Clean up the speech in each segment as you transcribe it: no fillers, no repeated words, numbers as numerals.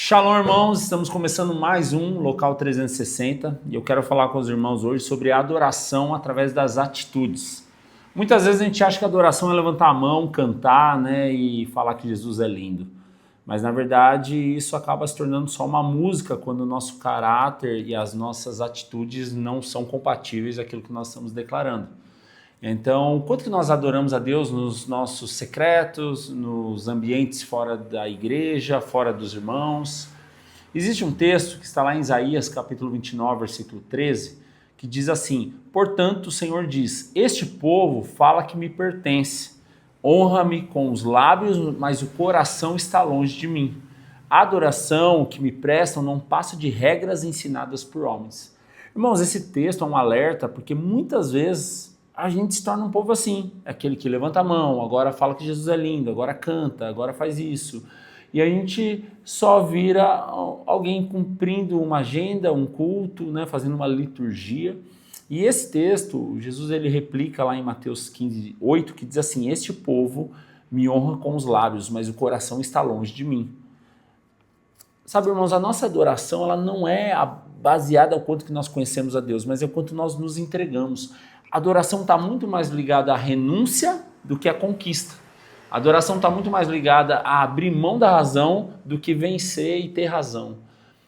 Shalom, irmãos, estamos começando mais um Local 360 e eu quero falar com os irmãos hoje sobre a adoração através das atitudes. Muitas vezes a gente acha que a adoração é levantar a mão, cantar, né, e falar que Jesus é lindo. Mas na verdade isso acaba se tornando só uma música quando o nosso caráter e as nossas atitudes não são compatíveis com aquilo que nós estamos declarando. Então, quanto que nós adoramos a Deus nos nossos secretos, nos ambientes fora da igreja, fora dos irmãos? Existe um texto que está lá em Isaías, capítulo 29, versículo 13, que diz assim: portanto, o Senhor diz, este povo fala que me pertence, honra-me com os lábios, mas o coração está longe de mim. A adoração que me prestam não passa de regras ensinadas por homens. Irmãos, esse texto é um alerta, porque muitas vezes a gente se torna um povo assim, aquele que levanta a mão, agora fala que Jesus é lindo, agora canta, agora faz isso. E a gente só vira alguém cumprindo uma agenda, um culto, né, fazendo uma liturgia. E esse texto, Jesus ele replica lá em Mateus 15, 8, que diz assim: este povo me honra com os lábios, mas o coração está longe de mim. Sabe, irmãos, a nossa adoração ela não é baseada ao quanto que nós conhecemos a Deus, mas é o quanto nós nos entregamos. A adoração está muito mais ligada à renúncia do que à conquista. A adoração está muito mais ligada a abrir mão da razão do que vencer e ter razão.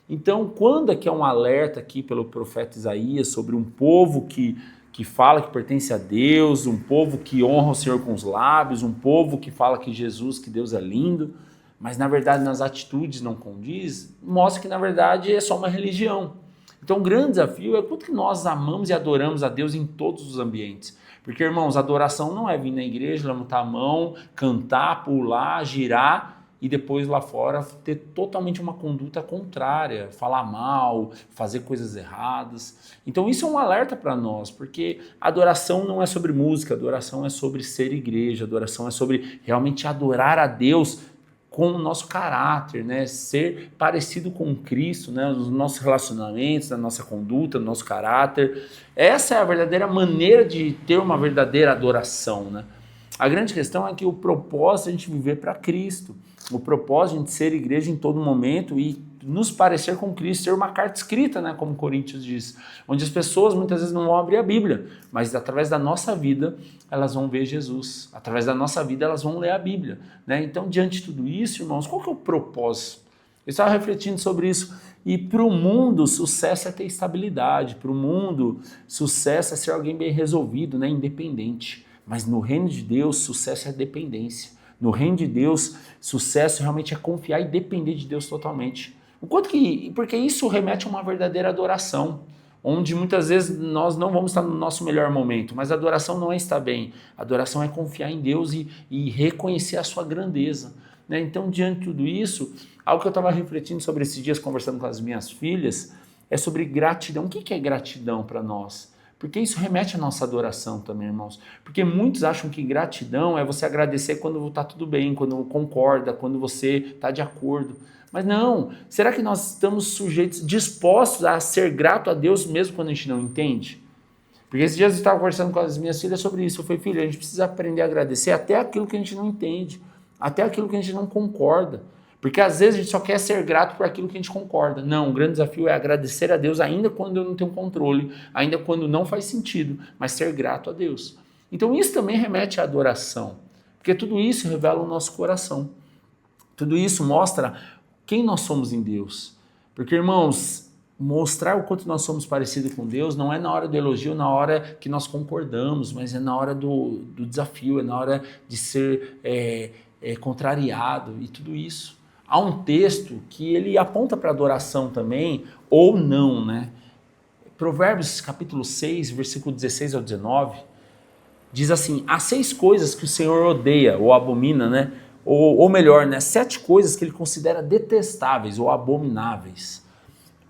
Então, quando aqui é um alerta aqui pelo profeta Isaías sobre um povo que fala que pertence a Deus, um povo que honra o Senhor com os lábios, um povo que fala que Jesus, que Deus é lindo, mas na verdade nas atitudes não condiz, mostra que na verdade é só uma religião. Então o grande desafio é quanto que nós amamos e adoramos a Deus em todos os ambientes. Porque, irmãos, adoração não é vir na igreja, levantar a mão, cantar, pular, girar e depois lá fora ter totalmente uma conduta contrária, falar mal, fazer coisas erradas. Então isso é um alerta para nós, porque adoração não é sobre música, adoração é sobre ser igreja, adoração é sobre realmente adorar a Deus com o nosso caráter, né? Ser parecido com Cristo, né? Nos nossos relacionamentos, na nossa conduta, no nosso caráter. Essa é a verdadeira maneira de ter uma verdadeira adoração, né? A grande questão é que o propósito é a gente viver para Cristo. O propósito é a gente ser igreja em todo momento e nos parecer com Cristo, ser uma carta escrita, né, como Coríntios diz, onde as pessoas muitas vezes não vão abrir a Bíblia, mas através da nossa vida elas vão ver Jesus, através da nossa vida elas vão ler a Bíblia, né? Então, diante de tudo isso, irmãos, qual que é o propósito? Eu estava refletindo sobre isso e para o mundo sucesso é ter estabilidade, para o mundo sucesso é ser alguém bem resolvido, né, independente, mas no reino de Deus sucesso é dependência. No reino de Deus, sucesso realmente é confiar e depender de Deus totalmente. Porque isso remete a uma verdadeira adoração, onde muitas vezes nós não vamos estar no nosso melhor momento, mas a adoração não é estar bem, a adoração é confiar em Deus e reconhecer a sua grandeza, né? Então, diante de tudo isso, algo que eu estava refletindo sobre esses dias, conversando com as minhas filhas, é sobre gratidão. O que é gratidão para nós? Porque isso remete à nossa adoração também, irmãos. Porque muitos acham que gratidão é você agradecer quando está tudo bem, quando concorda, quando você está de acordo. Mas não, será que nós estamos sujeitos, dispostos a ser grato a Deus mesmo quando a gente não entende? Porque esses dias eu estava conversando com as minhas filhas sobre isso. Eu falei, filha, a gente precisa aprender a agradecer até aquilo que a gente não entende, até aquilo que a gente não concorda. Porque às vezes a gente só quer ser grato por aquilo que a gente concorda. Não, o grande desafio é agradecer a Deus ainda quando eu não tenho controle, ainda quando não faz sentido, mas ser grato a Deus. Então isso também remete à adoração, porque tudo isso revela o nosso coração. Tudo isso mostra quem nós somos em Deus. Porque, irmãos, mostrar o quanto nós somos parecidos com Deus não é na hora do elogio, na hora que nós concordamos, mas é na hora do desafio, é na hora de ser contrariado e tudo isso. Há um texto que ele aponta para adoração também, ou não, né? Provérbios capítulo 6, versículo 16 ao 19, diz assim: há 6 coisas que o Senhor odeia ou abomina, né? Ou melhor, né? 7 coisas que ele considera detestáveis ou abomináveis.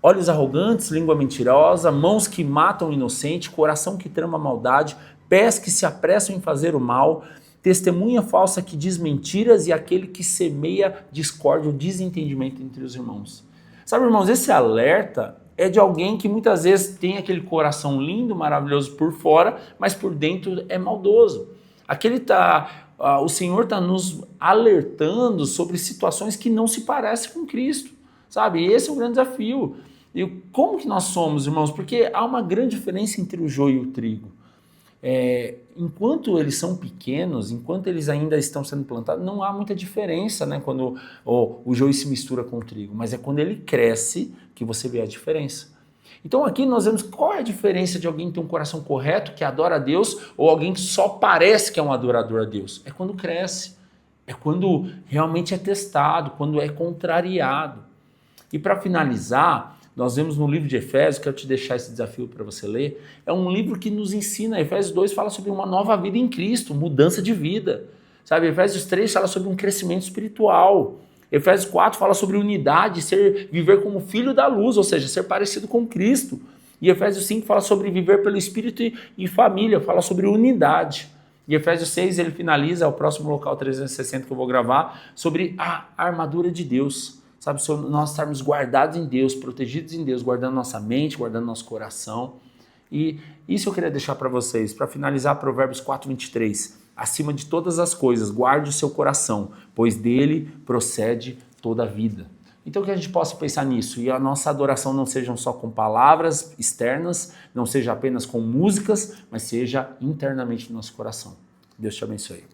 Olhos arrogantes, língua mentirosa, mãos que matam o inocente, coração que trama a maldade, pés que se apressam em fazer o mal, testemunha falsa que diz mentiras e aquele que semeia discórdia ou desentendimento entre os irmãos. Sabe, irmãos, esse alerta é de alguém que muitas vezes tem aquele coração lindo, maravilhoso por fora, mas por dentro é maldoso. O Senhor está nos alertando sobre situações que não se parecem com Cristo. sabe? E esse é o grande desafio. E como que nós somos, irmãos? Porque há uma grande diferença entre o joio e o trigo. Enquanto eles são pequenos, enquanto eles ainda estão sendo plantados, não há muita diferença, né, quando o joio se mistura com o trigo, mas é quando ele cresce que você vê a diferença. Então aqui nós vemos qual é a diferença de alguém ter um coração correto, que adora a Deus, ou alguém que só parece que é um adorador a Deus. É quando cresce, é quando realmente é testado, quando é contrariado. E para finalizar, nós vemos no livro de Efésios, quero te deixar esse desafio para você ler, é um livro que nos ensina, Efésios 2 fala sobre uma nova vida em Cristo, mudança de vida, sabe? Efésios 3 fala sobre um crescimento espiritual, Efésios 4 fala sobre unidade, viver como filho da luz, ou seja, ser parecido com Cristo, e Efésios 5 fala sobre viver pelo Espírito e família, fala sobre unidade. E Efésios 6 ele finaliza, é o próximo local 360 que eu vou gravar, sobre a armadura de Deus. Sabe, nós estarmos guardados em Deus, protegidos em Deus, guardando nossa mente, guardando nosso coração. E isso eu queria deixar para vocês, para finalizar Provérbios 4:23. Acima de todas as coisas, guarde o seu coração, pois dele procede toda a vida. Então que a gente possa pensar nisso e a nossa adoração não seja só com palavras externas, não seja apenas com músicas, mas seja internamente no nosso coração. Deus te abençoe.